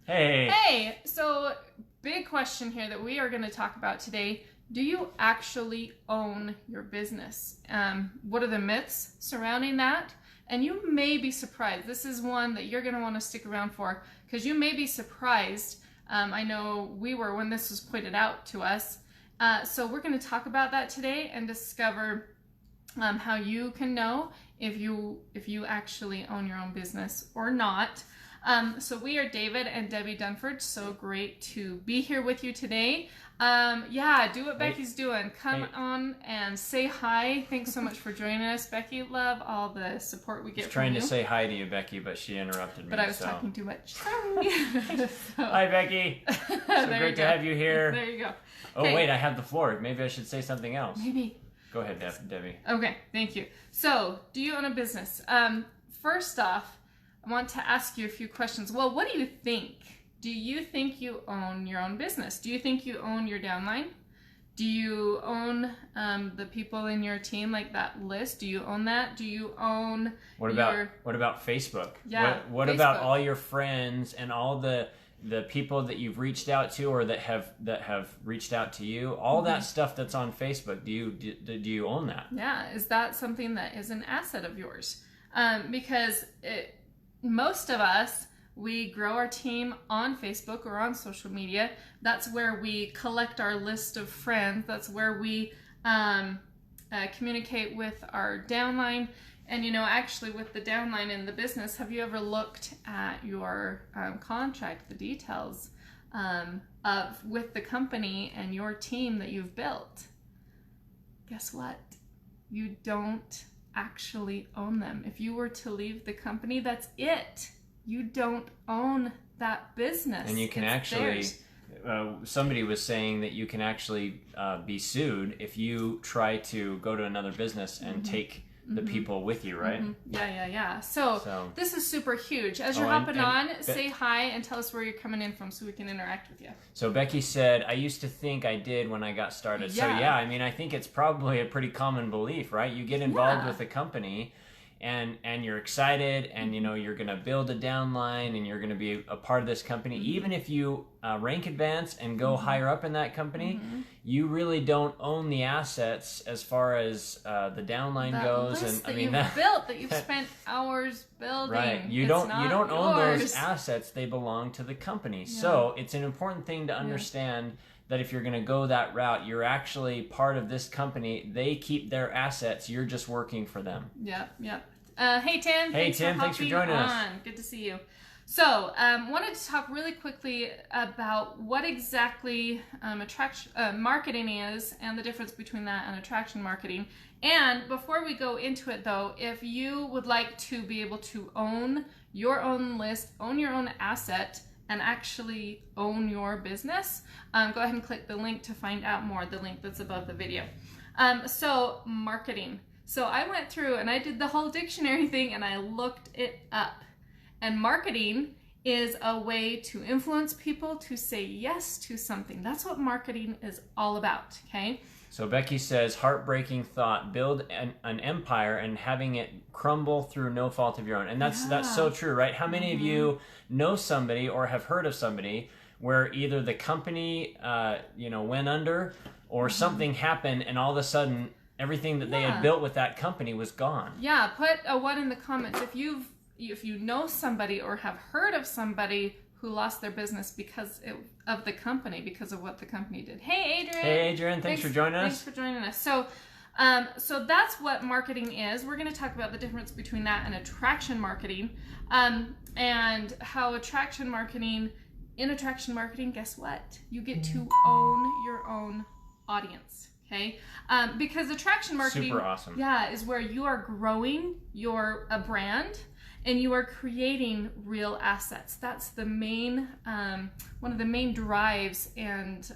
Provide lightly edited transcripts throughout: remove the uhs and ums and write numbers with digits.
Hey. Hey, so big question here that we are going to talk about today. Do you actually own your business? What are the myths surrounding that? And you may be surprised. This is one that you're going to want to stick around for because you may be surprised. I know we were when this was pointed out to us. So we're going to talk about that today and discover how you can know if you actually own your own business or not. So we are David and Debbie Dunford. So great to be here with you today. Do what Becky's doing. Come on and say hi. Thanks so much for joining us, Becky. Love all the support we get from you. I was trying to say hi to you, Becky, but she interrupted me. But I was talking too much. Sorry. Hi, Becky. So great to have you here. There you go. Oh, wait, I have the floor. Maybe I should say something else. Maybe. Go ahead, Debbie. Okay, thank you. So, do you own a business? First off, I want to ask you a few questions. Well, what do you think? Do you think you own your own business? Do you think you own your downline? Do you own the people in your team, like that list? Do you own that? Do you own what about Facebook? Yeah, what Facebook. About all your friends and all the people that you've reached out to or that have reached out to you? All that stuff that's on Facebook. Do you own that? Yeah, is that something that is an asset of yours? Because most of us, we grow our team on Facebook or on social media. That's where we collect our list of friends. That's where we communicate with our downline. And actually with the downline in the business, have you ever looked at your contract, the details with the company and your team that you've built? Guess what? You don't actually own them. If you were to leave the company, that's it. You don't own that business. And you can somebody was saying that you can actually be sued if you try to go to another business and take the people with you, right? Yeah. So this is super huge. As you're hopping on, say hi and tell us where you're coming in from so we can interact with you. So Becky said, I used to think I did when I got started. Yeah. So I think it's probably a pretty common belief, right? You get involved with a company and you're excited and you're going to build a downline and you're going to be a part of this company. Even if you rank advance and go higher up in that company, you really don't own the assets as far as the downline goes. List And you've spent hours building. Right. You don't own those assets. They belong to the company. Yeah. So it's an important thing to understand that if you're going to go that route, you're actually part of this company. They keep their assets. You're just working for them. Yep. Hey, Tim. Hey, Tim. Thanks for joining us. Good to see you. So, wanted to talk really quickly about what exactly marketing is and the difference between that and attraction marketing. And before we go into it, though, if you would like to be able to own your own list, own your own asset, and actually own your business, go ahead and click the link to find out more, the link that's above the video. So marketing. So I went through and I did the whole dictionary thing and I looked it up. And marketing is a way to influence people to say yes to something. That's what marketing is all about, okay? So Becky says, heartbreaking thought, build an empire and having it crumble through no fault of your own. And that's so true, right? How many of you know somebody or have heard of somebody where either the company went under or something happened and all of a sudden everything that they had built with that company was gone? Yeah, put a 1 in the comments if you know somebody or have heard of somebody who lost their business because of the company, because of what the company did. Hey, Adrian. Hey, Adrian. Thanks for joining us. Thanks for joining us. So that's what marketing is. We're going to talk about the difference between that and attraction marketing, and how attraction marketing, guess what? You get to own your own audience. Okay, because attraction marketing, super awesome. is where you are growing a brand and you are creating real assets. That's the main, one of the main drives and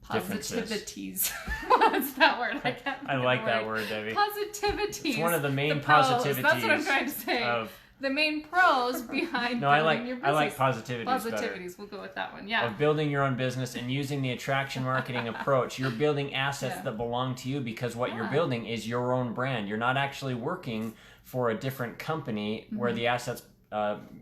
positivities. What's that word? I like that word, Debbie. Positivities. It's one of the main positivities. That's what I'm trying to say. The main pros behind building your business. I like positivities better. We'll go with that one. Yeah. Of building your own business and using the attraction marketing approach. You're building assets that belong to you because what you're building is your own brand. You're not actually working for a different company where the assets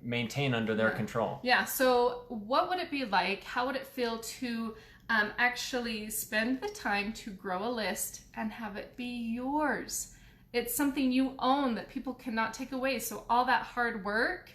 maintain under their control. Yeah. So what would it be like? How would it feel to actually spend the time to grow a list and have it be yours? It's something you own that people cannot take away. So all that hard work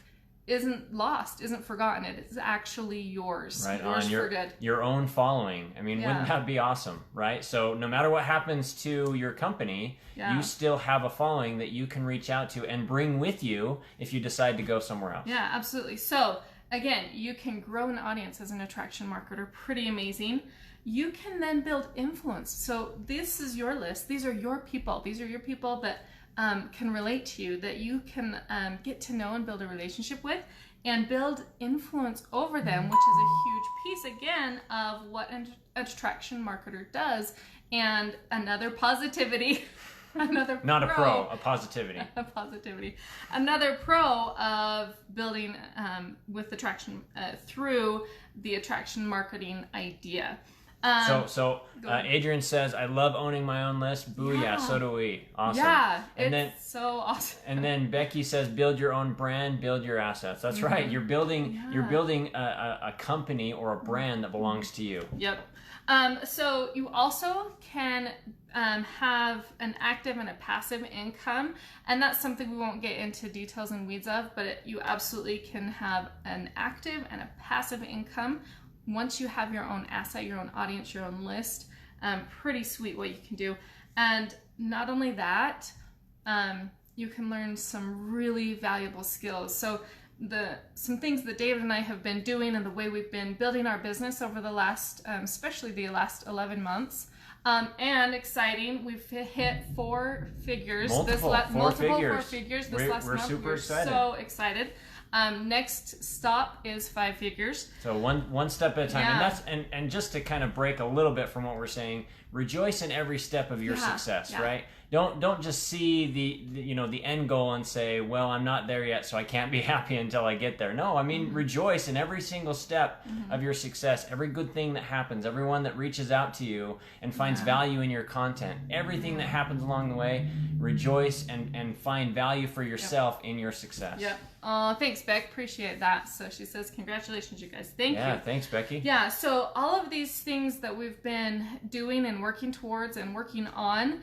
isn't lost, isn't forgotten. It is actually yours. Right yours on for good. your own following. I mean, wouldn't that be awesome, right? So no matter what happens to your company, you still have a following that you can reach out to and bring with you if you decide to go somewhere else. Yeah, absolutely. So again, you can grow an audience as an attraction marketer. Pretty amazing. You can then build influence. So this is your list. These are your people. These are your people that can relate to you, that you can get to know and build a relationship with and build influence over them, which is a huge piece, again, of what an attraction marketer does. And another positivity, another Not pro, a pro, a positivity. a positivity. Another pro of building with attraction through the attraction marketing idea. So Adrian says, I love owning my own list. Booyah, Yeah. So do we. Awesome. Yeah, and it's so awesome. And then Becky says, build your own brand, build your assets. That's right. You're building a company or a brand that belongs to you. Yep. So you also can have an active and a passive income, and that's something we won't get into details and weeds of, but you absolutely can have an active and a passive income once you have your own asset, your own audience, your own list. Pretty sweet what you can do. And not only that, you can learn some really valuable skills. So some things that David and I have been doing and the way we've been building our business over the last, especially the last 11 months, and exciting, we've hit 4 figures. Multiple 4 figures this last we're month. super We're excited. so excited. Next stop is 5 figures. So one step at a time. Yeah. And that's and just to kind of break a little bit from what we're saying, rejoice in every step of your success, right? Don't just see the end goal and say, well, I'm not there yet, so I can't be happy until I get there. No, I mean, rejoice in every single step of your success, every good thing that happens, everyone that reaches out to you and finds value in your content, everything that happens along the way, rejoice and find value for yourself in your success. Yep. Thanks, Beck. Appreciate that. So she says, congratulations, you guys. Thank you. Yeah, thanks, Becky. Yeah, so all of these things that we've been doing and working towards and working on,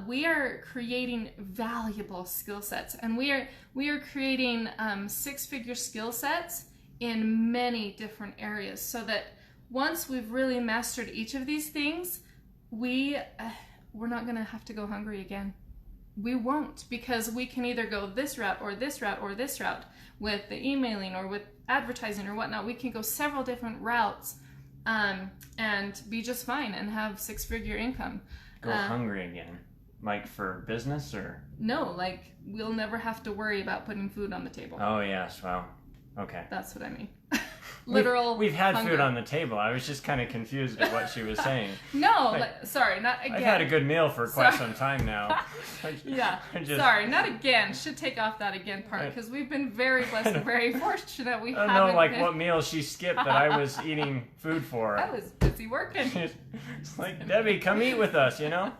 we are creating valuable skill sets, and we are creating 6-figure skill sets in many different areas, so that once we've really mastered each of these things, we're not going to have to go hungry again. We won't, because we can either go this route or this route or this route with the emailing or with advertising or whatnot. We can go several different routes and be just fine and have 6-figure income. Go hungry again. Like for business or? No, like we'll never have to worry about putting food on the table. Oh, yes. Well, okay. That's what I mean. Literal We've had hunger. food on the table. I was just kind of confused at what she was saying. No, sorry, not again. I've had a good meal for quite some time now. Yeah, sorry, not again. Should take off that again part, because we've been very blessed and very fortunate. We I don't know, like what meal she skipped that I was eating food for. I was busy working. It's like, Debbie, come eat with us, you know?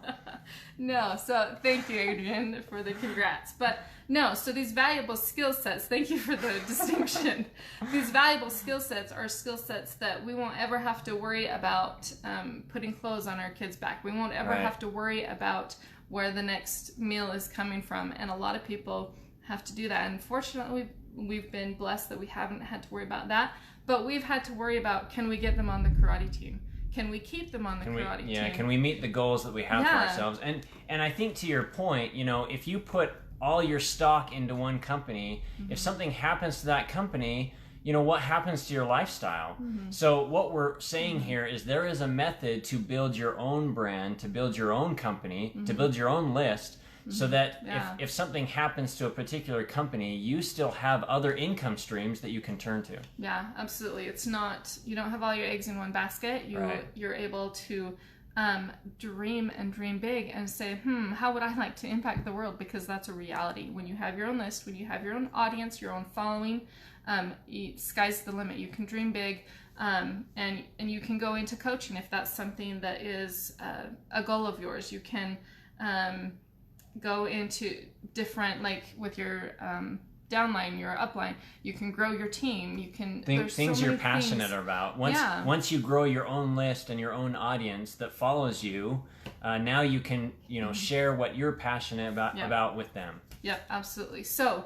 No, so thank you, Adrian, for the congrats. But no, so these valuable skill sets, thank you for the distinction. These valuable skill sets are skill sets that we won't ever have to worry about putting clothes on our kids' back. We won't ever have to worry about where the next meal is coming from. And a lot of people have to do that. And fortunately, we've been blessed that we haven't had to worry about that. But we've had to worry about, can we get them on the karate team? Can we keep them on the karate team? Yeah, can we meet the goals that we have for ourselves? And I think to your point, you know, if you put all your stock into one company, if something happens to that company, you know, what happens to your lifestyle? So what we're saying here is there is a method to build your own brand, to build your own company, to build your own list, so that if something happens to a particular company, you still have other income streams that you can turn to. Yeah, absolutely. It's not, you don't have all your eggs in one basket. You're able to dream and dream big and say, how would I like to impact the world? Because that's a reality. When you have your own list, when you have your own audience, your own following, sky's the limit. You can dream big, and you can go into coaching if that's something that is a goal of yours. You can go into different, like with your downline, your upline. You can grow your team. You can things so you're passionate things. about. Once you grow your own list and your own audience that follows you, now you can share what you're passionate about with them. Yep, absolutely. So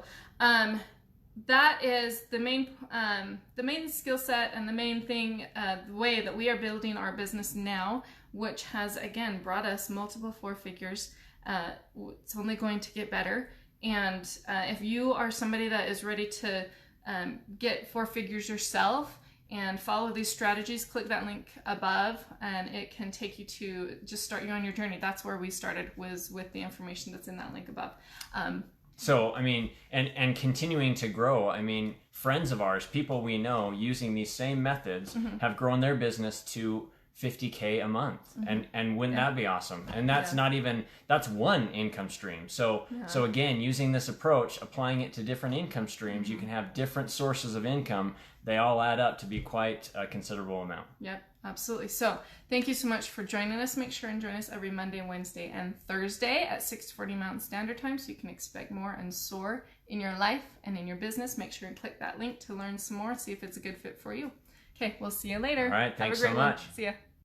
that is the main skill set and the main thing, the way that we are building our business now, which has again brought us multiple 4 figures. It's only going to get better. And if you are somebody that is ready to get 4 figures yourself and follow these strategies, click that link above and it can take you to just start you on your journey. That's where we started, was with the information that's in that link above. So, I mean, and continuing to grow, I mean, friends of ours, people we know using these same methods have grown their business to $50K a month. And wouldn't that be awesome? And that's not even, that's one income stream. So again, using this approach, applying it to different income streams, you can have different sources of income. They all add up to be quite a considerable amount. Yep, absolutely. So thank you so much for joining us. Make sure and join us every Monday, Wednesday, and Thursday at 6:40 Mountain Standard Time so you can expect more and soar in your life and in your business. Make sure and click that link to learn some more, see if it's a good fit for you. Okay, we'll see you later. All right, thanks Have a great so much. one. See ya.